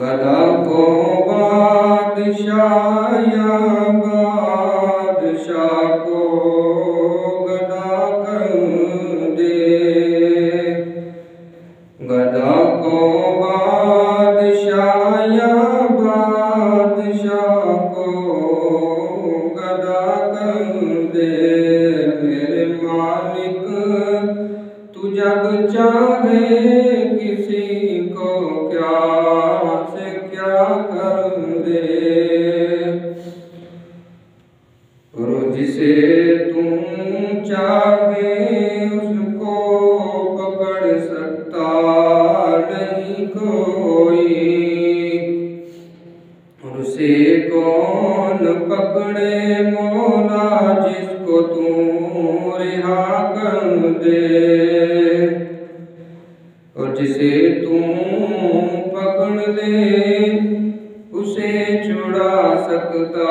गदा को बादशाह या बादशाह को गदा कर दे, गदा को बादशाह या बादशाह को गदा कर दे। मेरे मालिक तू जब चाहे किसी को क्या से क्या कर दे। कोई, और उसे कौन पकड़े मौला जिसको तू रिहा कर दे, और जिसे तू पकड़ ले उसे छुड़ा सकता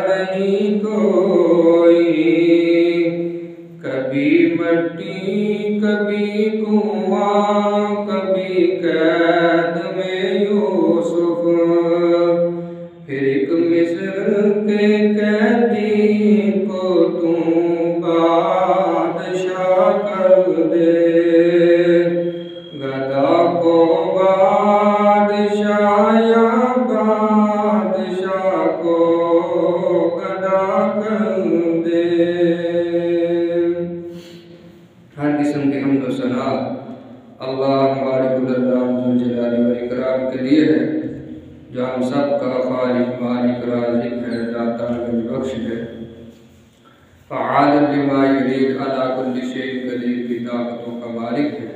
नहीं कोई। कभी मट्टी कभी कुआं कभी कैद में यूसुफ, फिर एक मिस्र के कैदी को तू बादशाह कर दे, गदा को बादशाह या बादशाह को गदा कर दे। हर किस्म की हम्द व सना अल्लाह मालिकुल जलाली व इकराम के लिए है, जो हम सब का खालिक मालिक राज़िक है, दाता बख्श है, फ़आल लिमा युरीद अला कुल्लि शैइन क़दीर की ताक़तों का मालिक है।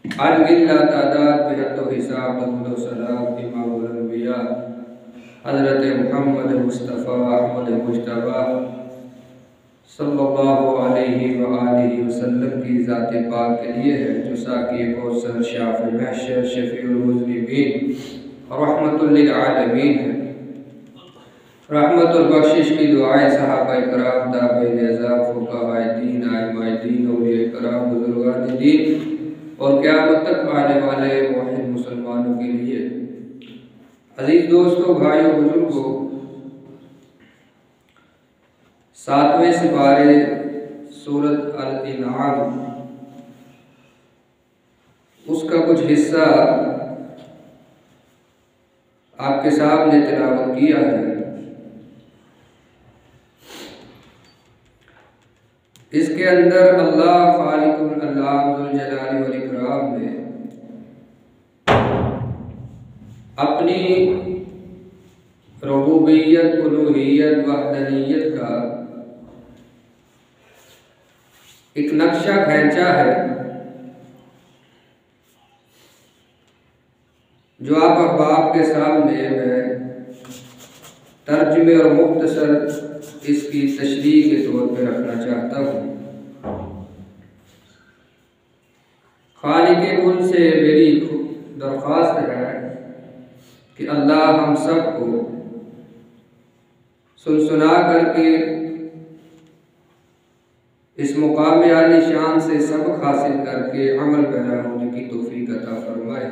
अनगिल्ला तादाद बेहद हिसाब दरूद सलाम इमामुल अंबिया हज़रत मुहम्मद मुस्तफ़ा अहमद मुज्तबा सल्लल्लाहु अलैहि व आलिहि वसल्लम की ज़ात पाक के लिए है, जो साक़ी कौसर शाफ़ी महशर शफ़ीउल मुज़निबीन रहमतुल लिल आलमीन है। रहमत और बख्शिश की दुआएं सहाबाए कराम ताबईन अज़ाम फ़ुक़हाए दीन आइम्माए दीन औलियाए कराम बुज़ुर्गान दीन और क़यामत तक आने वाले मुवहिद मुसलमानों के लिए। अजीज़ दोस्तों, भाइयों, बुजुर्गों, 7वें सिपारे सूरत अल-इनआम उसका कुछ हिस्सा आपके सामने तिलावत किया है। इसके अंदर अल्लाह खालिकुल अल्लाह ज़ुल जलाली वल इकराम ने अपनी रुबूबियत, उलूहियत, वहदानियत का एक नक्शा खींचा है, जो आप अहबाब के सामने मैं तर्जुमे और मुख्तसर इसकी तशरीह के तौर पर रखना चाहता हूँ। खालिक कुल से मेरी दरख्वास्त है कि अल्लाह हम सब को सुना करके इस मुकाम आली शान से सबक हासिल करके अमल पैरा होने की तौफीक अता फरमाए,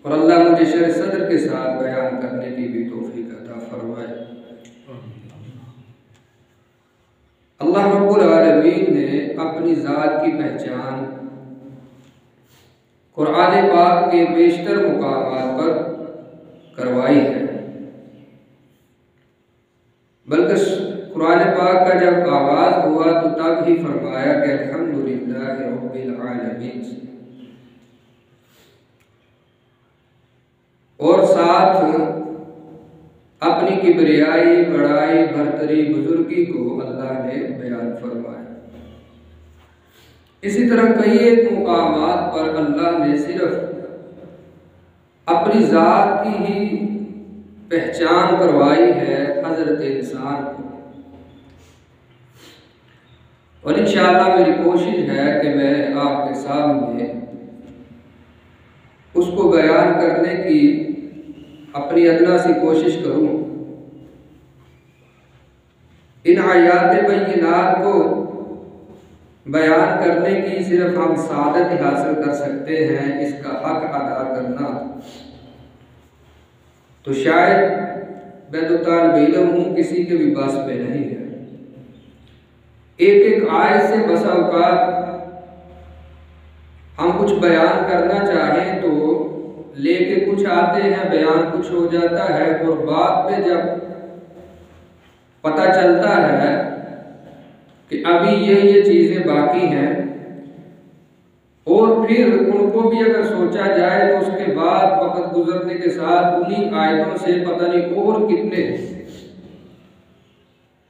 और अल्लाह मुझे शर सदर के साथ बयान करने की भी तौफीक अता फरमाए। अल्लाह रब्बुल आलमीन ने अपनी ज़ात की पहचान कुरान पाक के बेशतर मुकामात पर करवाई है, बल्कि कुरान पाक का जब आगाज़ हुआ तो तब ही फरमाया कि अल्हम्दुलिल्लाहि रब्बिल आलमीन, और साथ अपनी किबरियाई, बड़ाई, बरतरी, बुजुर्गी को अल्लाह ने बयान फरमाया। इसी तरह कई एक मुकामात पर अल्लाह ने सिर्फ अपनी ज़ात की ही पहचान करवाई है हज़रत इंसान को, और इंशाअल्लाह मेरी कोशिश है कि मैं आपके सामने उसको बयान करने की अपनी अदना सी कोशिश करूं। इन आयात बय्यिनात को बयान करने की सिर्फ हम सादत ही हासिल कर सकते हैं, इसका हक अदा करना तो शायद मैं तो तालिब इल्म हूँ, किसी के भी बस में नहीं है। एक एक आयत से बसा औकात हम कुछ बयान करना चाहें तो लेके कुछ आते हैं, बयान कुछ हो जाता है, और बाद में जब पता चलता है कि अभी ये चीज़ें बाकी हैं, और फिर उनको भी अगर सोचा जाए तो उसके बाद वक्त गुजरने के साथ उन्हीं आयतों से पता नहीं और कितने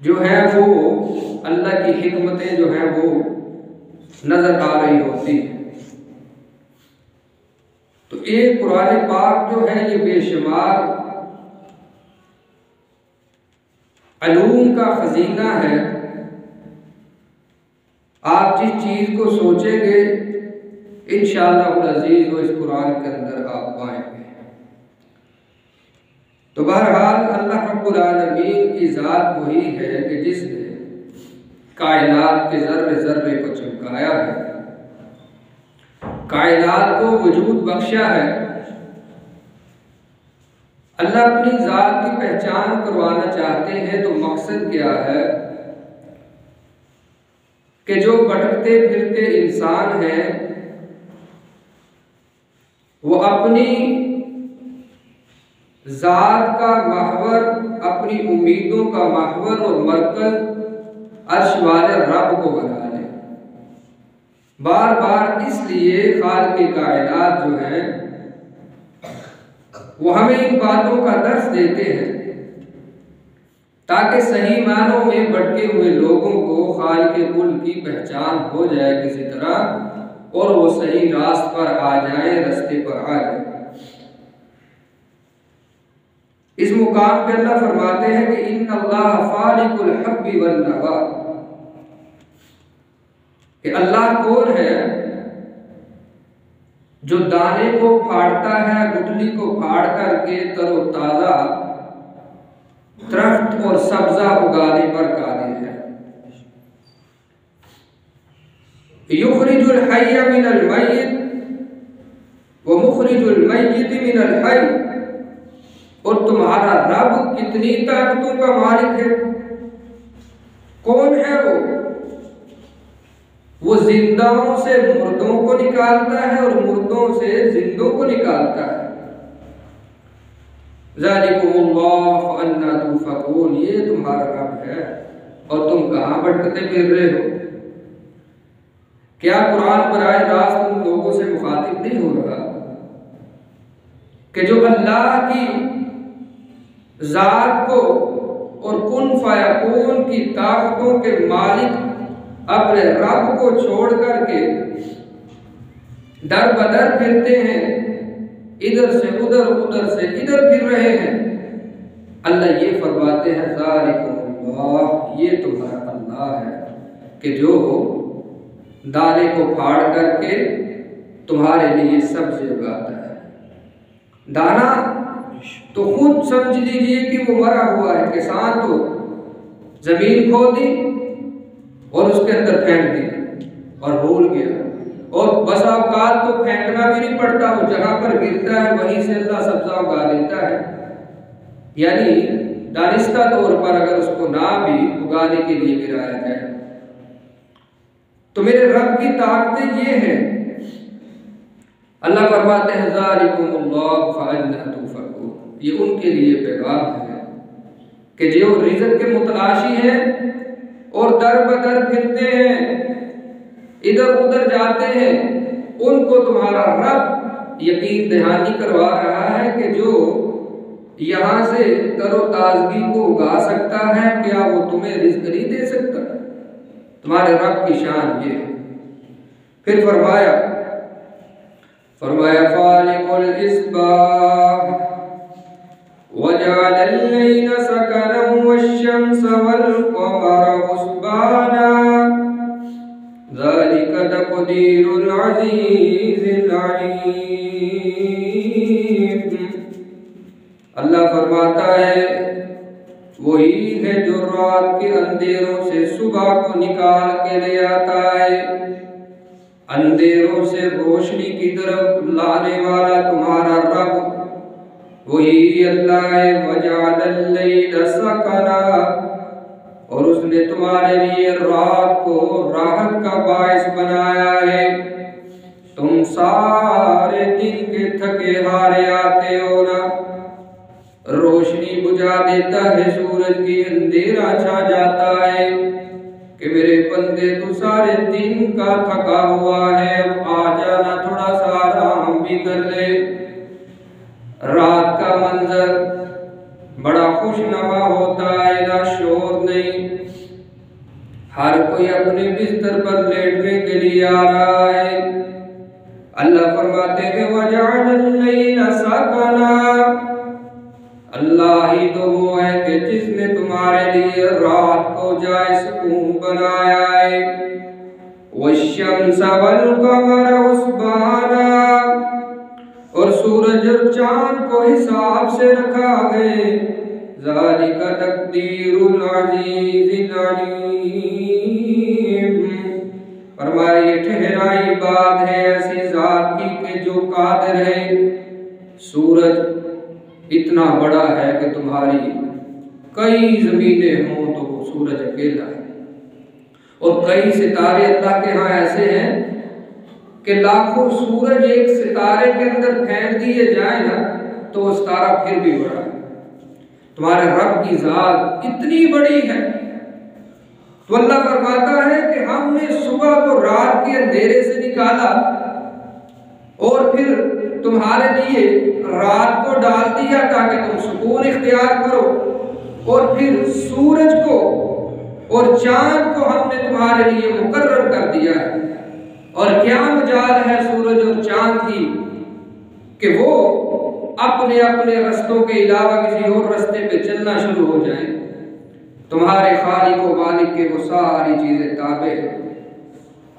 जो है वो अल्लाह की हिकमतें जो है वो नजर आ रही होती हैं। ये कुरान पाक जो है ये बेशुमार अलूम का खजीना है। आप जिस चीज को सोचेंगे इंशाअल्लाह अज़ीज़ वो इस कुरान के अंदर आप पाएंगे। तो बहरहाल अल्लाह रब्बुल आलमीन की ज़ात वही है कि जिसने कायनात के ज़र्रे ज़र्रे को चमकाया है, कायनात को वजूद बख्शा है। अल्लाह अपनी ज़ात की पहचान करवाना चाहते हैं तो मकसद क्या है कि जो भटकते फिरते इंसान हैं वो अपनी ज़ात का महवर, अपनी उम्मीदों का महवर और मरकज अर्श वाले रब को बना ले। बार बार इसलिए खालिक़ कायनात जो है वो हमें इन बातों का दर्स देते हैं ताकि सही मानों में भटके हुए लोगों को खालिक़ कुल की पहचान हो जाए किसी तरह और वो सही रास्ते पर आ जाए, रास्ते पर आ जाए। इस मुकाम पे अल्लाह फरमाते हैं कि इन्नल्लाह फालिकुल हब्बि वन नवा, कि अल्लाह कौन है जो दाने को फाड़ता है, गुठली को फाड़ करके तरोताजा दरख्त और सब्जा उगाने पर कादिर है। युखरिजुल हय्य मिनल मय्यित व मुखरिजुल मय्यित मिनल हय्य, और तुम्हारा रब कितनी ताकतों का मालिक है। कौन है वो जिंदाओं से मुर्दों को निकालता है और मुर्दों से जिंदों को निकालता है। ज़ालिकुमुल्लाह फअन्ना तुफकून, ये तुम्हारा रब है और तुम कहाँ भटकते फिर रहे हो। क्या कुरान बराए रास्त उन लोगों से मुखातिब नहीं हो रहा कि जो अल्लाह की ज़ात को और कुन फयकून की ताकतों के मालिक अपने रब को छोड़ करके दर बदर फिरते हैं, इधर से उधर, उधर से इधर फिर रहे हैं। अल्लाह ये फरमाते हैं ज़ालिकुमुल्लाह, ये तुम्हारा अल्लाह है कि जो दाने को फाड़ करके तुम्हारे लिए सब्ज़ी उगाता है। दाना तो खुद समझ लीजिए कि वो मरा हुआ है। किसान तो जमीन खोदी और उसके अंदर फेंक दिया और भूल गया, और बस औकात तो फेंकना भी नहीं पड़ता, वो जहां पर गिरता है वहीं से अल्लाह सब्जा उगा देता है। यानी दानिस्ता तौर पर अगर उसको ना भी उगाने के लिए गिराया जाए तो मेरे रब की ताकतें ये हैं। अल्लाह फरमाते हैं ज़ालिकुमुल्लाह फअन्ना तुफकून, ये उनके लिए पैगाम है कि जो रिज़्क़ के मुतलाशी हैं और दर बदर फिरते हैं, इधर उधर जाते हैं, उनको तुम्हारा रब यकीन दहानी करवा रहा है कि जो यहाँ से तरोताजगी को उगा सकता है, क्या वो तुम्हें रिज़्क़ नहीं दे सकता। तुम्हारे रब की शान ये है। फिर फरमाया फालिकुल इस्बाह वजअलल लैला सकनन वश्शम्स वल क़मर हुस्बाना ज़ालिका तक़दीरुल अज़ीज़िल अलीम। अल्लाह फरमाता है वही है जो रात के अंधेरों से सुबह को निकाल के ले आता है, अंधेरों से रोशनी की तरफ लाने वाला तुम्हारा रब वही अल्लाह है। वजअलल लैला सकना, और उसने तुम्हारे लिए रात को राहत का बाइस बनाया है। तुम सारे दिन के थके हारे आते हो ना, रोशनी बुझा देता है सूरज की, अंधेरा छा जाता है कि मेरे बंदे तू सारे दिन का थका हुआ है, अब आ जाना थोड़ा सा आराम भी कर ले। रात का मंजर बड़ा खुशनुमा होता है, ना शोर नहीं, हर कोई अपने बिस्तर पर लेटने के लिए आ रहा है। अल्लाह फरमाते हैं वजअलल लैला सकना, अल्लाह ही तो वो है कि जिसने तुम्हारे लिए रात को जाए सुकून बनाया है। वश्शम्स वल कमर हुस्बाना, और सूरज और चांद को हिसाब से रखा है। ज़ालिका तक़दीरुल अज़ीज़िल अलीम, फरमाया ये ठहराई बात है ऐसी जात की कि जो कादिर है। सूरज इतना बड़ा है कि तुम्हारी कई जमीनें हों तो वो सूरज अकेला है, और कई सितारे अल्लाह के यहाँ ऐसे हैं कि लाखों सूरज एक सितारे के अंदर फेंक दिए जाए ना तो वो सितारा फिर भी बड़ा है। तुम्हारे रब की जात इतनी बड़ी है। तो अल्लाह फरमाता है कि हमने सुबह को रात के अंधेरे से निकाला और फिर तुम्हारे लिए रात को डाल दिया ताकि तुम सुकून इख्तियार करो, और फिर सूरज को और चांद को हमने तुम्हारे लिए मुकर्रर कर दिया है। और क्या मजाल है सूरज और चांद की कि वो अपने अपने रस्तों के अलावा किसी और रास्ते पे चलना शुरू हो जाए। तुम्हारे खालिक व मालिक के वो सारी चीजें ताबे हैं।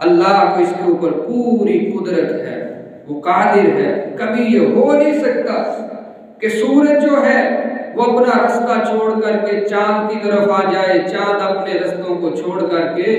अल्लाह को इसके ऊपर पूरी कुदरत है, वो कादिर है। कभी ये हो नहीं सकता कि सूरज जो है वो अपना रास्ता छोड़ करके चांद की तरफ आ जाए, चांद अपने रास्तों को छोड़ करके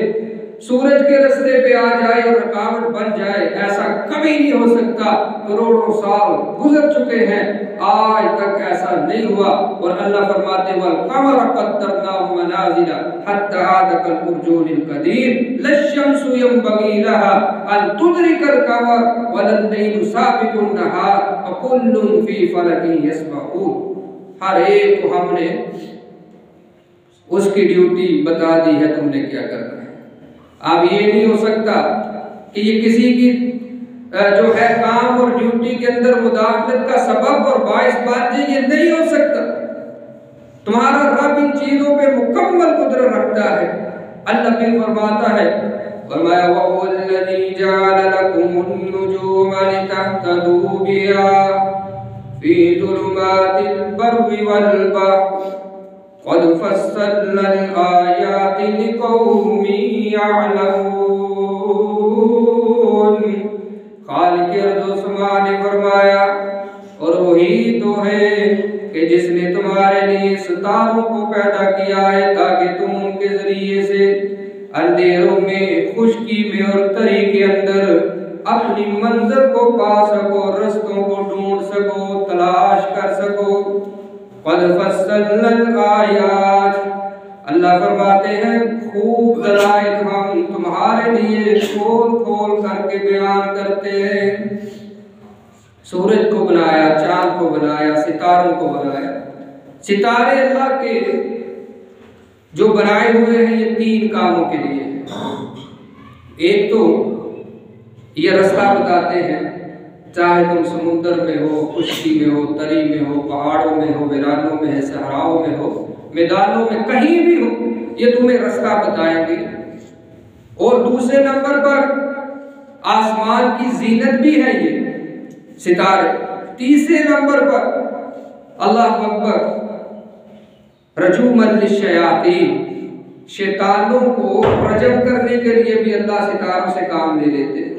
सूरज के रास्ते पे आ जाए और रुकावट बन जाए। ऐसा कभी नहीं हो सकता। करोड़ों साल गुजर चुके हैं, आज तक ऐसा नहीं हुआ। और अल्लाह फरमाते वल कमर क़द्दरनाहु मनाज़िला हत्ता आदा कल उर्जूनिल क़दीम लश्शम्सु यंबग़ी लहा अन तुदरिकल कमर वलल लैलु साबिक़ुन नहार वकुल्लुन फ़ी फ़लकिन यस्बहून। हर एक को हमने उसकी ड्यूटी बता दी है, तुमने क्या करना है। अब ये नहीं हो सकता कि ये किसी की जो है काम और ड्यूटी के अंदर मुदाखलत का सबब और बाइस बन जाए, ये नहीं हो सकता। तुम्हारा रब इन चीजों पे मुकम्मल कुदरत रखता है। अल्लाह फिर फरमाता है फरमाया वहुवल्लज़ी जअल लकुमुन नुजूमा लितहतदू बिहा फी ज़ुलुमातिल बर्रि वल बहर क़द फ़स्सलनल आयाति लिक़ौमिन यअलमून। खालिक़ अर्ज़ व समा ने फरमाया और वही तो है कि जिसने तुम्हारे लिए सितारों को पैदा किया है ताकि तुम उनके जरिए से अंधेरों में, खुश्की में और तरी के अंदर अपनी मंजिल को पा सको, रास्तों को ढूंढ सको, तलाश कर सको। क़द फ़स्सलनल आयात, अल्लाह फरमाते हैं खूब दलाइल हम तुम्हारे लिए खोल खोल करके बयान करते हैं। सूरज को बनाया, चांद को बनाया, सितारों को बनाया। सितारे अल्लाह के जो बनाए हुए हैं ये तीन कामों के लिए हैं। एक तो ये रास्ता बताते हैं, चाहे तुम समुद्र में हो, खुश्की में हो, तरी में हो, पहाड़ों में हो, वीरानों में है, सहराओं में हो, मैदानों में, कहीं भी हो, ये तुम्हें रास्ता बताएंगे। और दूसरे नंबर पर आसमान की जीनत भी है ये सितारे। तीसरे नंबर पर अल्लाह अकबर रजूमन लिश्शयातीन, शैतानों को रजम करने के लिए भी अल्लाह सितारों से काम ले लेते हैं।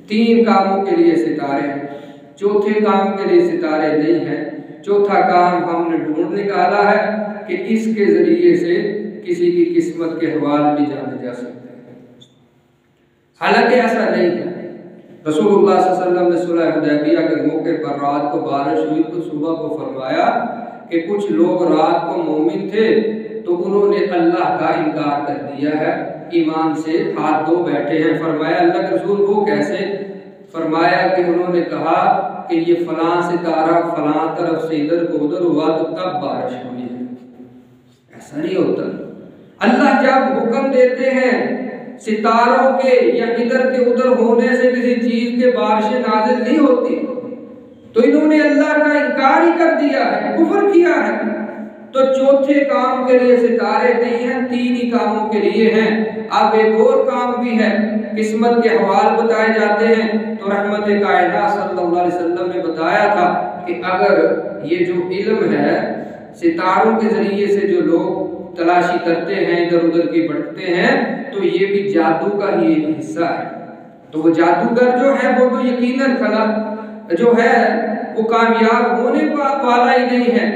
तीन कामों के लिए सितारे हैं, चौथे काम के लिए सितारे नहीं हैं। चौथा काम हमने ढूंढ निकाला है कि इसके जरिए से किसी की किस्मत के हवाल भी जाने जा सकते हैं। हालांकि ऐसा नहीं है। रसूलुल्लाह सल्लल्लाहु अलैहि वसल्लम ने सुलह हुदैबिया के मौके पर रात को बारिश हुई तो सुबह को फरमाया कि कुछ लोग रात को मोमिन थे तो उन्होंने अल्लाह का इनकार कर दिया है, ईमान से हाथ धो बैठे हैं। फरमाया अल्लाह के रसूल वो कैसे? फरमाया कि उन्होंने कहा कि ये फलां सितारा फलां तरफ से इधर को उधर हुआ तो तब बारिश हुई है। ऐसा नहीं होता। अल्लाह जब हुक्म देते हैं सितारों के या इधर के उधर होने से किसी चीज के बारिशें नाजिल नहीं होती, तो इन्होंने अल्लाह का इनकार ही कर दिया है, कुफ्र किया है। तो चौथे काम के लिए सितारे नहीं हैं, 3 ही कामों के लिए हैं। अब एक और काम भी है, किस्मत के हवाल बताए जाते हैं। तो रहमत कायनात सल्लल्लाहु अलैहि वसल्लम ने बताया था कि अगर ये जो इल्म है सितारों के जरिए से जो लोग तलाशी करते हैं, इधर उधर की भटकते हैं, तो ये भी जादू का ही एक हिस्सा है। तो वो जादूगर जो है वो तो यकीनन फला जो है वो कामयाब होने वाला ही नहीं है,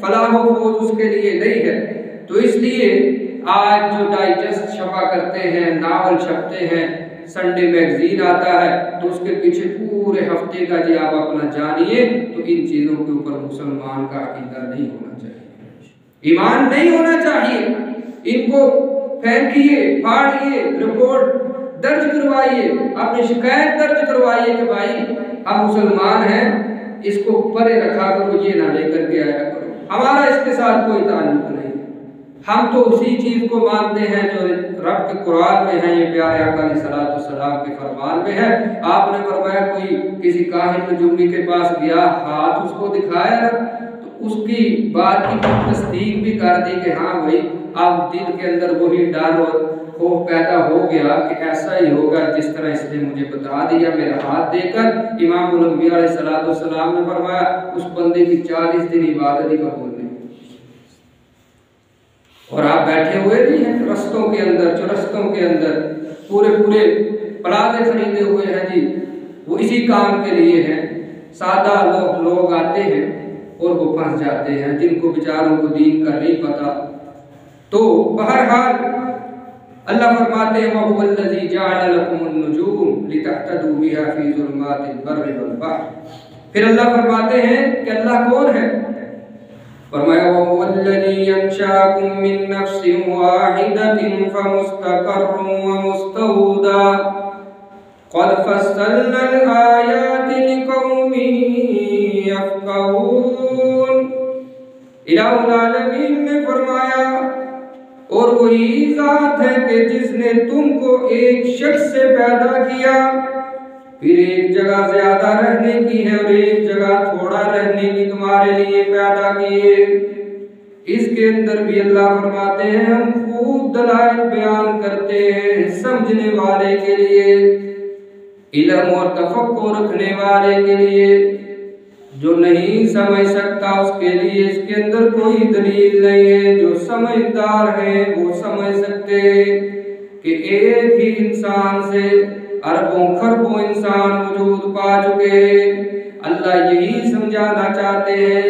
फलाह व फौज उसके लिए नहीं है। तो इसलिए आज जो डाइजेस्ट छपा करते हैं, नावल छपते हैं, संडे मैगजीन आता है, तो उसके पीछे पूरे हफ्ते का जी आप अपना जानिए, तो इन चीज़ों के ऊपर मुसलमान का अकीदा नहीं होना चाहिए, ईमान नहीं होना चाहिए। इनको फेंकिए, फाड़िए, रिपोर्ट दर्ज करवाइए, अपनी शिकायत दर्ज करवाइए कि भाई हम मुसलमान हैं, इसको परे रखा करो, ये ना लेकर के आया करो, हमारा इसके साथ कोई ताल्लुक नहीं। हम तो उसी चीज़ को मानते हैं जो रब के कुरान में है, ये प्यारे आका अलैहिस्सलाम के फरमान में है। आपने फरमाया कोई किसी काहिन नजूमी के पास गया, हाथ उसको दिखाया ना, तो उसकी बात की तस्दीक भी कर दी कि हाँ भाई, अब दिल के अंदर वही डर और खौफ पैदा हो गया कि ऐसा ही होगा जिस तरह इसने मुझे बता दिया मेरा हाथ देकर। इमाम उल-अंबिया अलैहिस्सलाम ने फरमाया उस बंदे की 40 दिन इबादत ही कबूल नहीं। और आप बैठे हुए नहीं हैं रस्तों के अंदर, चौरस्तों के अंदर, पूरे पूरे प्लाजे खरीदे हुए हैं जी, वो इसी काम के लिए हैं। सादा लोग आते हैं और वो फंस जाते हैं, जिनको बेचारों को दीन का नहीं पता। तो बहरहाल अल्लाह फरमाते हैं वहुवल्लज़ी जअल लकुमुन-नुजूम लितहतदू बिहा फी ज़ुलुमातिल बर्रि वल बहर। फिर अल्लाह फरमाते हैं कि अल्लाह कौन है? फरमाया वहुवल्लज़ी अंशअकुम मिन नफ्सिन वाहिदतिन फमुस्तक़र्रुन व मुस्तौदा क़द फ़स्सलनल आयाति लिक़ौमिन यफ़क़हून। इलाहुल आलमीन ने फरमाया और वही ज़ात है कि जिसने तुमको एक शख्स से पैदा किया, फिर एक जगह ज्यादा रहने की है और एक जगह थोड़ा रहने की तुम्हारे लिए पैदा किए। इसके अंदर भी अल्लाह फरमाते हैं हम खूब दलाइल बयान करते हैं समझने वाले के लिए, इल्म और तफक्कुर रखने वाले के लिए। जो नहीं समझ सकता उसके लिए इसके अंदर कोई दलील नहीं है। जो समझदार है वो समझ सकते कि एक ही इंसान से अरबों खरबों इंसान वजूद पा चुके। अल्लाह यही समझाना चाहते हैं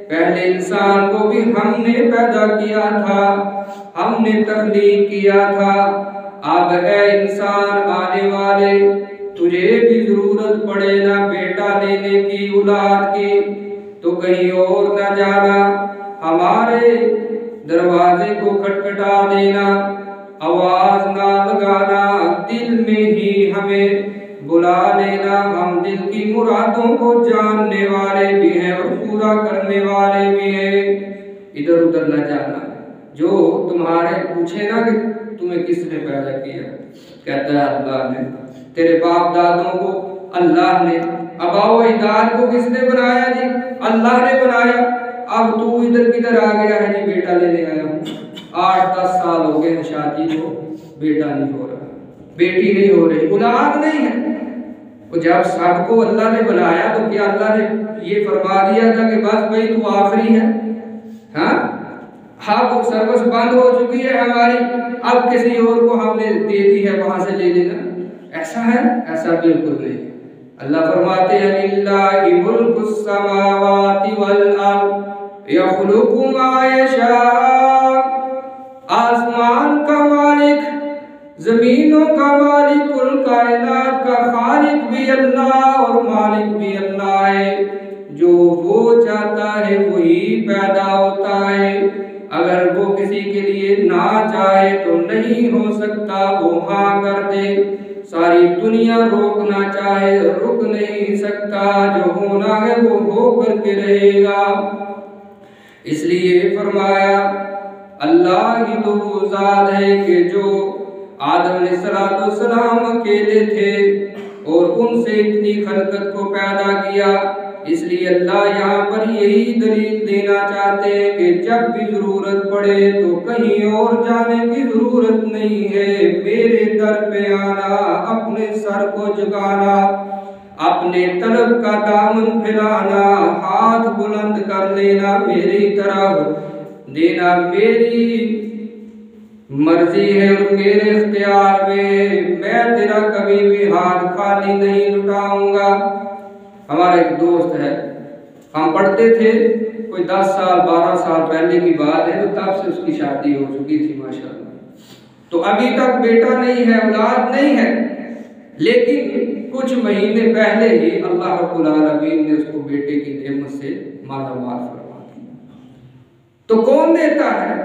पहले इंसान को भी हमने पैदा किया था, हमने तख्लीक किया था। अब है इंसान आने वाले, तुझे भी जरूरत पड़े ना बेटा लेने की, औलाद की, तो कहीं और न जाना, हमारे दरवाजे को खटखटा देना, आवाज ना लगाना, दिल में ही हमें बुला लेना। हम दिल की मुरादों को जानने वाले भी हैं और पूरा करने वाले भी हैं। इधर उधर न जाना। जो तुम्हारे पूछे ना कि तुम्हें किसने पैदा किया, कहता है अल्लाह ने। तेरे बाप दादों को अल्लाह ने, अबाओ अजदाद को किसने बनाया जी? अल्लाह ने बनाया। अब तू इधर किधर आ गया है जी? बेटा लेने आया हूँ। 8-10 साल हो गए शादी को, बेटा नहीं हो रहा, बेटी नहीं हो रही, औलाद नहीं है। तो जब सबको अल्लाह ने बनाया तो क्या अल्लाह ने ये फरमा दिया था कि बस भाई तू आखिरी है? हाँ, अब सर्विस बंद हो चुकी है हमारी, अब किसी और को हमने दे दी है, वहां से ले लेना। ऐसा है? ऐसा बिल्कुल नहीं। अल्लाह फरमाते हैं लिल्लाहि मुल्कुस समावाति वल अर्द यखलुकु मा यशा। आसमान का मालिक, जमीनों का मालिक, कुल कायनात का खालिक भी अल्लाह और मालिक भी अल्लाह है। जो वो चाहता है वही पैदा होता है। अगर वो किसी के लिए ना चाहे तो नहीं हो सकता, वो हाँ कर दे। सारी दुनिया रोकना चाहे रुक नहीं सकता, जो होना है वो हो करके रहेगा। इसलिए फरमाया अल्लाह ही तो वो ज़ात है कि जो आदम अलैहिस्सलाम अकेले थे और उनसे इतनी खलकत को पैदा किया। इसलिए अल्लाह यहाँ पर यही दलील देना चाहते हैं कि जब भी जरूरत पड़े तो कहीं और जाने की जरूरत नहीं है, मेरे दर पे आना, अपने सर को झुकाना, अपने तलब का दामन फैलाना, हाथ बुलंद कर लेना, मेरी तरफ देना मेरी मर्जी है और मेरे इख्तियार में, मैं तेरा कभी भी हाथ खाली नहीं लुटाऊंगा। हमारा एक दोस्त है, हम पढ़ते थे, कोई 10 साल 12 साल पहले की बात है, तो तब से उसकी शादी हो चुकी थी माशाल्लाह। तो अभी तक बेटा नहीं है, औलाद नहीं है, लेकिन कुछ महीने पहले ही अल्लाह रब्बुल आलमीन ने उसको बेटे की नेमत से माला माल फरमा दिया। तो कौन देता है?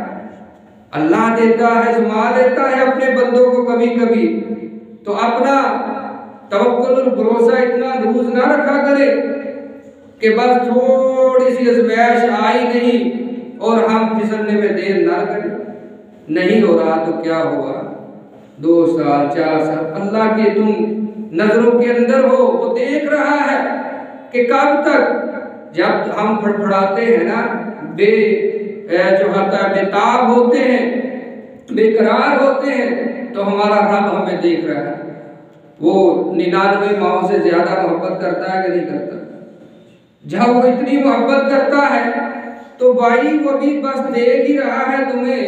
अल्लाह देता है, आजमा लेता है अपने बंदों को कभी कभी। तो अपना तवक्कुल और भरोसा इतना लूज ना रखा करे कि बस थोड़ी सी आजमाइश आई नहीं और हम फिसलने में देर ना करें। नहीं हो रहा तो क्या हुआ, 2 साल 4 साल, अल्लाह के तुम नजरों के अंदर हो, वो देख रहा है कि कब तक। जब हम फड़फड़ाते हैं ना, जो होता है बेताब होते हैं, बेकरार होते हैं, तो हमारा रब हमें देख रहा है। वो 99 माओं से ज्यादा मोहब्बत करता है कि नहीं करता? जब वो इतनी मोहब्बत करता है तो भाई वो भी बस देख ही रहा है तुम्हें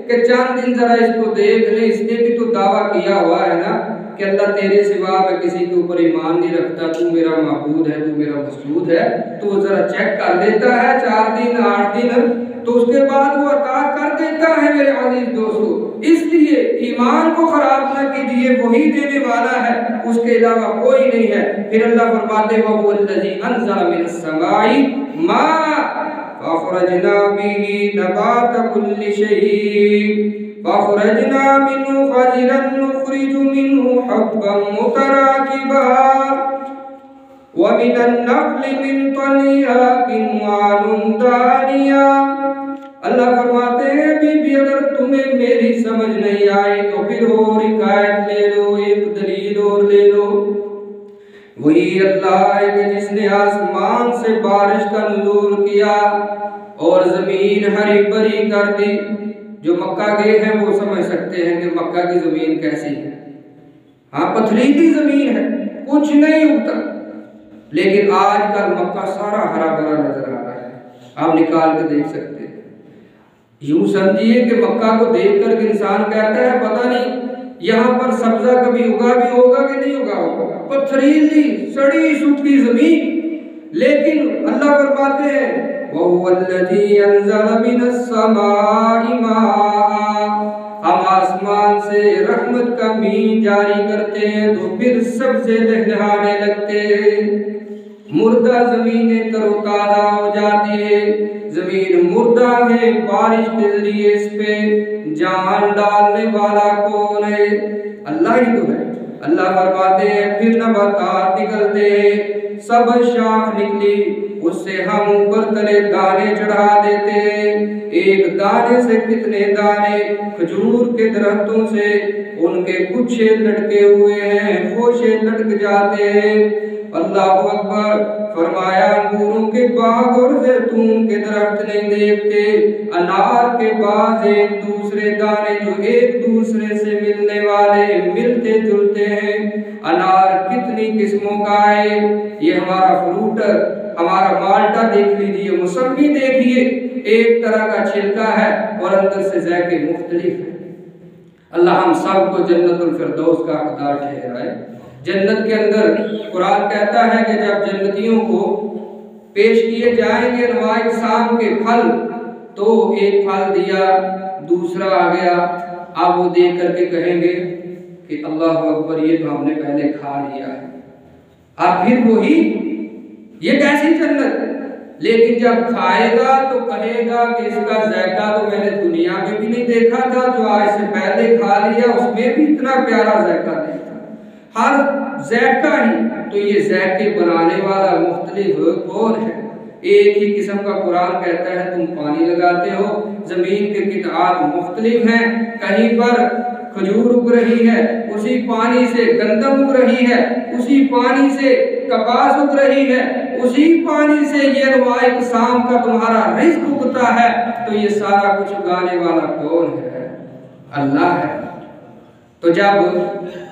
कि चंद दिन जरा इसको देख ले। इसने भी तो दावा किया हुआ है ना कि अल्लाह तेरे सिवा मैं किसी के ऊपर ईमान नहीं रखता, तू मेरा माबूद है, तू मेरा मसऊद है। तो वो जरा चेक कर लेता है 4 दिन 8 दिन, तो उसके बाद वो अता कर देता है मेरे अजीज दोस्तों। इसलिए ईमान को खराब न कीजिए, वही देने वाला है, उसके अलावा कोई नहीं है। फिर अल्लाह फरमाते हैं वहुवल्लज़ी अंज़ला मिनस समाई मा फअख़रजना बिही नबात कुल्लि शैइन फअख़रजना मिन्हु खज़िरन नुख़रिजु मिन्हु हब्बन मुतराकिबा व मिनन नख़्लि मिन तलिहा किन्वानुन दानिया। अल्लाह फरमाते हैं बीबी अगर तुम्हें मेरी समझ नहीं आई तो फिर और हिकायत ले लो, एक दलील और ले लो। वही अल्लाह है कि जिसने आसमान से बारिश का नुज़ूल किया और जमीन हरी भरी कर दी। जो मक्का गए हैं वो समझ सकते हैं कि मक्का की जमीन कैसी है। हाँ, पथरीली जमीन है, कुछ नहीं उगता, लेकिन आजकल मक्का सारा हरा भरा नजर आ रहा है, आप निकाल के देख सकते हैं। यूं समझिए कि मक्का को देखकर इंसान कहता है पता नहीं यहाँ पर सब्जा कभी उगा भी होगा कि नहीं उगा होगा। पथरीली सड़ी सूखी जमीन, लेकिन अल्लाह फरमाते हैं वहुवल्लज़ी अंज़ला मिनस समाई माआ, हम आसमान से रहमत का मींह जारी करते हैं तो फिर सबसे लहलहाने लगते हैं। मुर्दा जमीनें तरोताजा हो जाती है। जमीन मुर्दा है, बारिश के जरिए इस पे जान डालने वाला कौन है? अल्लाह ही तो है। अल्लाह फरमाते हैं फिर नबातात निकलते हैं, सब शाख निकली, उससे हम ऊपर तले दाने चढ़ा देते हैं। एक दाने से कितने दाने, खजूर के दरख्तों से उनके गुच्छे लटके हुए हैं, खोशे लटक जाते हैं। अल्लाहु अकबर। फरमाया अंगूरों के बाग और जैतून के दरख्त नहीं देखते, अनार के बाग एक दूसरे दाने जो एक दूसरे से मिलने वाले, मिलते जुलते हैं। अनार कितनी किस्मों का है, ये हमारा फ्रूटर, हमारा माल्टा देख लीजिए, मौसमी देखिए, एक तरह का छिलका है और अंदर से जायके मुख्तलिफ है। अल्लाह हम सबको जन्नतुल फिरदौस का हकदार ठहराए। जन्नत के अंदर कुरान कहता है कि जब जन्नतियों को पेश किए जाएंगे नवाए इक़साम के फल, तो एक फल दिया, दूसरा आ गया, अब वो देख करके कहेंगे कि अल्लाह अकबर, ये तो हमने पहले खा लिया है। अब फिर वही, ये कैसी जन्नत? लेकिन जब खाएगा तो कहेगा कि इसका जायका तो मैंने दुनिया में भी नहीं देखा था, जो आज से पहले खा लिया उसमें भी इतना प्यारा जायका नहीं था। हर जायका ही, तो ये जायके बनाने वाला मुख्तलिफ कौन है? एक ही किस्म का कुरान कहता है तुम पानी लगाते हो, जमीन के किताब मुख्तलिफ हैं, कहीं पर खजूर उग रही है, उसी पानी से गंदम उग रही है, उसी पानी से कपास उग रही है, उसी पानी से ये रुवायत शाम का तुम्हारा रिज्क उगता है, तो ये सारा कुछ उगाने वाला कौन है? अल्लाह है। तो जब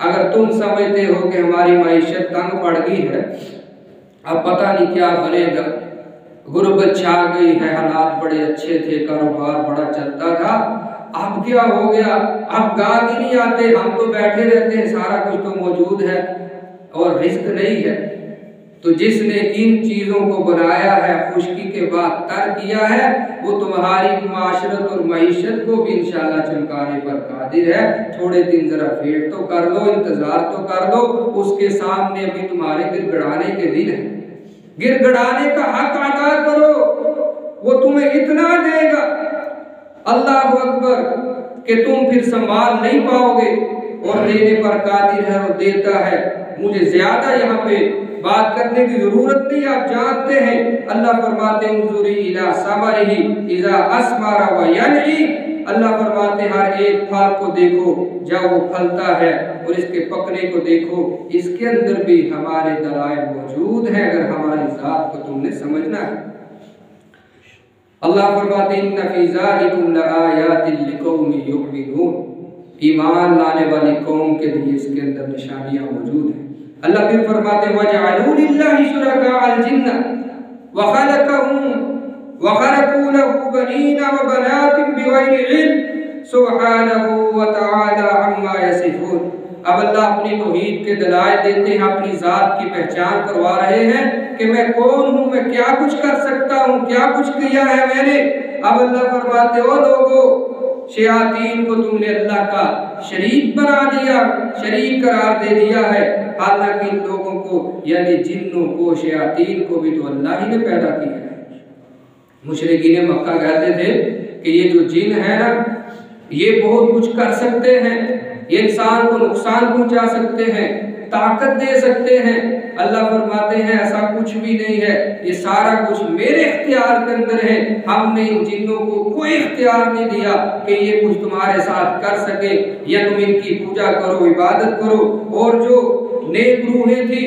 अगर तुम समझते हो कि हमारी मईशत तंग पड़ गई है, अब पता नहीं क्या बनेगा, गुर्बत छा गई है, हालात बड़े अच्छे थे, कारोबार बड़ा चलता था, अब क्या हो गया, अब गाहक ही नहीं आते, हम तो बैठे रहते हैं, सारा कुछ तो मौजूद है और रिस्क नहीं है। तो जिसने इन चीज़ों को बनाया है, खुशकी के बाद तर किया है, वो तुम्हारी माशरत और मईशत को भी इंशाअल्लाह चमकाने पर कादिर है। थोड़े दिन जरा वेट तो कर लो, इंतजार तो कर लो, उसके सामने अभी तुम्हारे गिड़गिड़ाने के दिन है। गिड़गिड़ाने का हक अदा करो, वो तुम्हें इतना देगा अल्लाह अकबर कि तुम फिर संभाल नहीं पाओगे, और देने पर कादिर है और देता है। मुझे ज्यादा यहाँ पे बात करने की जरूरत नहीं, आप जानते हैं। अल्लाह फरमाते हैं उन्जुरी इला सबरिही इज़ा अस्मरा व यनई, अल्लाह फरमाते हैं हर एक फल को देखो जब वो फलता है, और इसके पकने को देखो, इसके अंदर भी हमारे दलाइल मौजूद हैं, अगर हमारी जात को तुमने समझना है। अल्लाह फरमाते हैं इन्ना फी ज़ालिकुम लआयातिन लिक़ौमिन युमिनून, ईमान लाने वाली कौम के लिए इसके अंदर निशानियां मौजूद हैं। अल्लाह फिर फरमाते हैं वजअलू लिल्लाहि शुरकाअल जिन्न व खलक़हुम व खरक़ू लहू बनीना व बनातिन बिग़ैरि इल्म सुब्हानहू व तआला अम्मा यसिफून। अब अल्लाह अपनी तौहीद के दलाइल देते हैं, अपनी जात की पहचान करवा रहे हैं कि मैं कौन हूँ, मैं क्या कुछ कर सकता हूँ, क्या कुछ किया है मैंने। अब अल्लाह फरमाते हो लोगों, शयातीन को तुमने अल्लाह का शरीक बना दिया, शरीक करार दे दिया है, हालांकि इन लोगों को यानी जिन्नों को, शयातीन को भी तो अल्लाह ही ने पैदा किया है। मुशरिकीन मक्का कहते थे कि ये जो जिन है ना, ये बहुत कुछ कर सकते हैं, ये इंसान को नुकसान पहुंचा सकते हैं, ताकत दे सकते हैं। अल्लाह फरमाते हैं ऐसा कुछ भी नहीं है, ये सारा कुछ मेरे इख्तियार के अंदर है। हमने इन जिन्नों को कोई इख्तियार नहीं दिया कि ये कुछ तुम्हारे साथ कर सके, या तुम इनकी पूजा करो, इबादत करो। और जो नेक रूहें थी,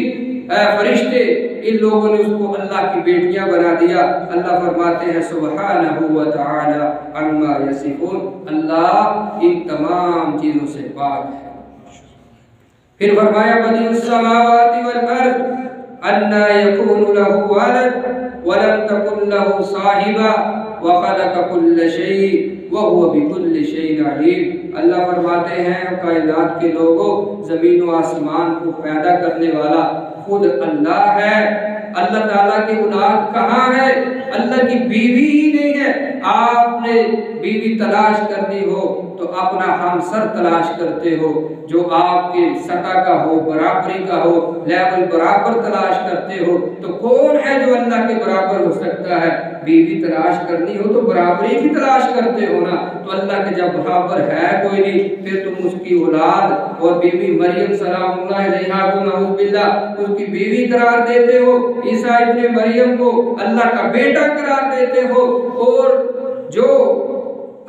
फरिश्ते, इन लोगों ने उसको अल्लाह की बेटियां बना दिया। अल्लाह फरमाते हैं सुब्हानहू व तआला अम्मा यसिफून, अल्लाह इन तमाम चीजों से पाक है। फिर फरमाया बदीउस समावाति वल अर्द अन्ना यकूनु लहू वलद व लम तकुन लहू साहिबा व खलक़ कुल्ल शै व हुवा बिकुल्लि शैइन अलीम। अल्लाह फरमाते हैं कायनात के लोगों, ज़मीन व आसमान को पैदा करने वाला खुद अल्लाह है। अल्लाह ताला की औलाद कहाँ है? अल्लाह की बीवी ही नहीं है। आपने बीवी तलाश करनी हो तो अपना हमसर तलाश करते हो, जो आपके सता का हो, बराबरी का हो, लेवल बराबर तलाश करते हो। तो कौन है जो अल्लाह के बराबर हो सकता है? बीवी तलाश करनी हो तो बराबरी की तलाश करते हो ना। तो अल्लाह के जब बराबर है कोई नहीं, फिर तुम उसकी औलाद और बीवी मरियम सलामुल्लाह अलैहा को नऊज़ बिल्लाह उसकी बीवी करार देते हो, ईसा इब्ने मरियम को अल्लाह का बेटा करार देते हो, और जो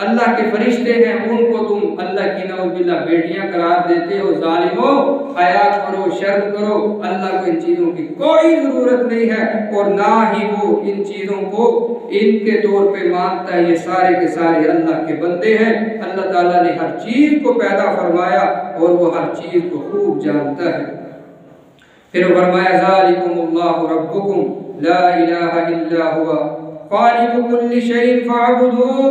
अल्लाह के फरिश्ते हैं उनको तुम अल्लाह की नऊज़ बिल्लाह बेटियां करार देते हो। जालिमों, हया करो, शर्म करो, अल्लाह को इन चीज़ों की कोई ज़रूरत नहीं है, और ना ही वो इन चीज़ों को इनके तौर पे मानता है। ये सारे के सारे अल्लाह के बंदे हैं। अल्लाह ताला ने हर चीज़ को पैदा फरमाया और वो हर चीज़ को खूब जानता है। फिर फरमाया ज़ालिकुमुल्लाहु रब्बुकुम ला इलाहा इल्ला हुवा खालिकु कुल्लि शैइन फअबुदूहु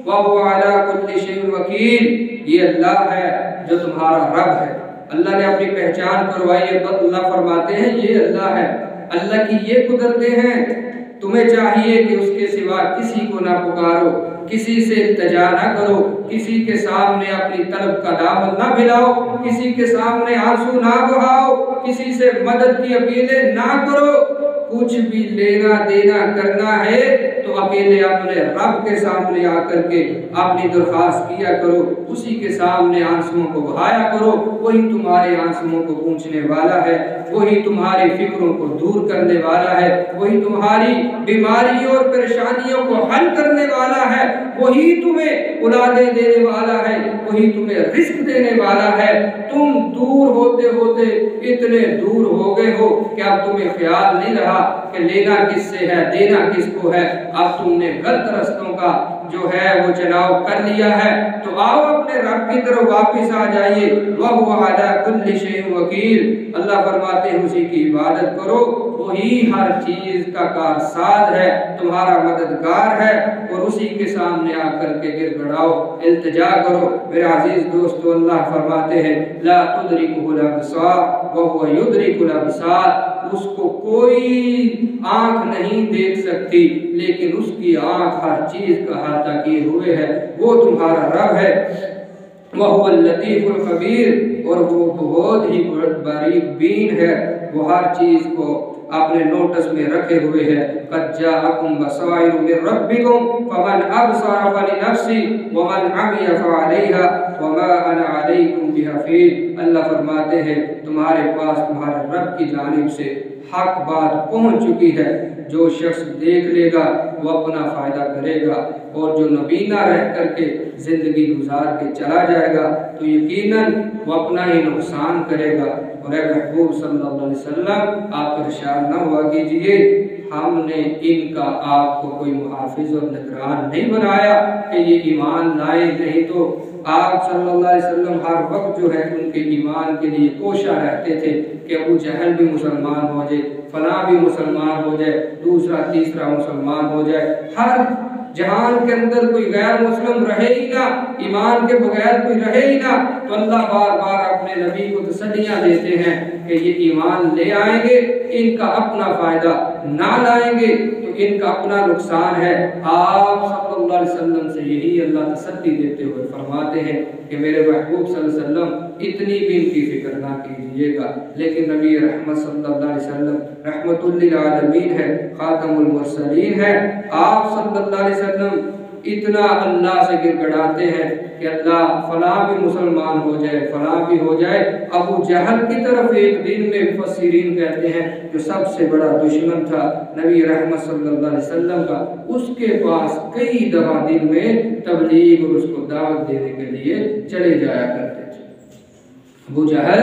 व हुवा अला कुल्लि शैइन वकील। ये अल्लाह है जो तुम्हारा रब है। अल्लाह ने अपनी पहचान करवाई है। अल्लाह फरमाते हैं ये अल्लाह है, अल्लाह की ये कुदरतें हैं। तुम्हें चाहिए कि उसके सिवा किसी को ना पुकारो, किसी से इल्तिजा ना करो, किसी के सामने अपनी तलब का दामन ना भिलाओ, किसी के सामने आंसू ना बहाओ, किसी से मदद की अपीलें ना करो। कुछ भी लेना देना करना है तो अकेले अपने रब के सामने आकर के अपनी दरख्वास्त किया करो, उसी के सामने आंसुओं को बहाया करो। वही तुम्हारे आंसुओं को पूछने वाला है, वही तुम्हारी फिक्रों को दूर करने वाला है, वही तुम्हारी बीमारियों और परेशानियों को हल करने वाला है, वही तुम्हें औलादे देने वाला है, वही तुम्हें रिस्क देने वाला है। तुम दूर होते होते इतने दूर हो गए हो कि अब तुम्हें ख्याल नहीं रहा कि लेना किससे है, देना किसको है। अब तुमने गलत रास्तों का जो है वो चुनाव कर लिया है। तो आओ अपने रब की तरफ वापिस आ जाइए। वहुवा अला कुल्लि शैइन वकील। अल्लाह फरमाते हैं उसी की इबादत करो, वही हर चीज का कारसाज है, तुम्हारा मददगार है, और उसी के सामने आकर के गिड़गिड़ाओ, इल्तिजा करो। मेरे अजीज दोस्तों, अल्लाह फरमाते हैं ला तुदरिकुहुल अब्सार व हुवा युदरिकुल अब्सार। उसको कोई आंख नहीं देख सकती, लेकिन उसकी आंख हर चीज का अहाता किए हुए है। वो तुम्हारा रब है। वहुवल लतीफुल खबीर, और वो बहुत ही बारीक बीन है, वो हर चीज को अपने नोटिस में रखे हुए है। कद जाअकुम बसाइरु मिन रब्बिकुम फमन अबसरा फलिनफ्सी वमन अमिया फअलैहा वमा अना अलैकुम बिहफीज। अल्लाह फरमाते हैं तुम्हारे पास तुम्हारे रब की जानिब से हक बात पहुंच चुकी है। जो शख्स देख लेगा वो अपना फ़ायदा करेगा, और जो नबीना रह करके ज़िंदगी गुजार के चला जाएगा तो यकीनन वो अपना ही नुकसान करेगा। और महबूब सल्लल्लाहु अलैहि वसल्लम आप परेशान न हुआ कीजिए, हमने इनका आपको कोई मुहाफिज और निगरान नहीं बनाया कि ये ईमान लाए, नहीं तो आप सल्लल्लाहु अलैहि वसल्लम हर वक्त जो है उनके ईमान के लिए कोशा रहते थे कि अबू जहल भी मुसलमान हो जाए, फलां भी मुसलमान हो जाए, दूसरा तीसरा मुसलमान हो जाए, हर जहान के अंदर कोई गैर मुस्लिम रहे ही ना, ईमान के बगैर कोई रहे ही ना। तो अल्लाह बार बार अपने नबी को तसल्लियां देते हैं कि ये ईमान ले आएंगे, इनका अपना फायदा ना लाएंगे तो इनका अपना नुकसान है। आप सल्लल्लाहु अलैहि वसल्लम से यही अल्लाह तसल्ली देते हुए फरमाते हैं कि मेरे महबूब सल्लल्लाहु अलैहि वसल्लम इतनी भी इनकी फिक्र ना कीजिएगा। लेकिन नबी रहमत सल्लल्लाहु अलैहि वसल्लम रहमतुल लिल आलमीन है, खातमुल मुरसलीन है। आप सल्लल्लाहु अलैहि वसल्लम इतना अल्लाह से गिड़गिड़ाते हैं कि अल्लाह फलां भी मुसलमान हो जाए, फलां भी हो जाए। अबू जहल की तरफ एक दिन में मुफस्सिरीन कहते हैं जो सबसे बड़ा दुश्मन था नबी रहमत सल्लल्लाहु अलैहि वसल्लम का, उसके पास कई दफा दिन में तबलीग और उसको दावत देने के लिए चले जाया करते थे। अबू जहल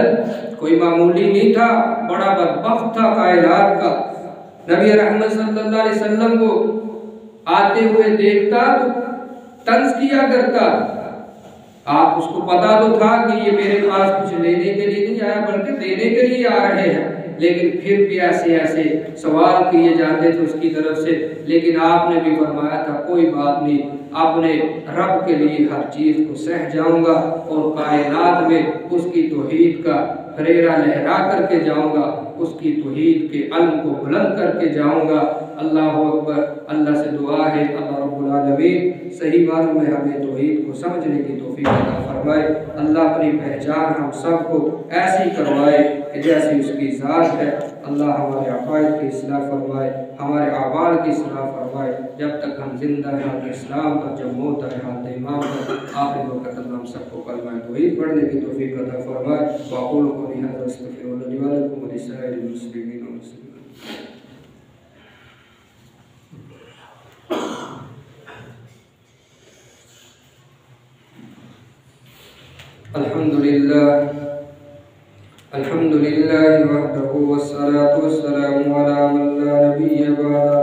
कोई मामूली नहीं था, बड़ा बदबख्त था कायनात का। नबी रहमत सल्लल्लाहु अलैहि वसल्लम को आते हुए देखता तो तंज किया करता। आप उसको पता तो था कि ये मेरे पास कुछ लेने के लिए नहीं आया बल्कि देने के लिए आ रहे हैं, लेकिन फिर भी ऐसे ऐसे सवाल किए जाते थे उसकी तरफ से। लेकिन आपने भी फरमाया था कोई बात नहीं, अपने रब के लिए हर चीज़ को सह जाऊंगा और कायनात में उसकी तौहीद का फरेरा लहरा करके जाऊंगा, उसकी तौहीद के अलम को बुलंद करके जाऊंगा। अल्लाह अकबर। अल्लाह से दुआ है अल्लाह रब्बुल आलमीन सही मानों में हमें तौहीद को समझने की तौफीक अता फरमाए। अल्लाह अपनी पहचान हम सबको ऐसी करवाए कि जैसी उसकी ज़ात है। अल्लाह हमारे अक़ाइद की इस्लाह फरमाए, हमारे अमाल की इस्लाह फरमाए। जब तक हम जिंदा हैं हम इस्लाम पर, जब मौत है हाथ ईमान पर। आखिरी वक्त हम सबको कलमा तौहीद पढ़ने की तौफीक अता फरमाए। वक़ूलु क़ौली हाज़ा अस्तग़फिरुल्लाह ली व लकुम व लिसाइरिल मुस्लिमीन व मुस्लिमात। अल्हम्दुलिल्लाह वहदहु वस्सलातु वस्सलामु अला मन ला नबिय्य बअदा।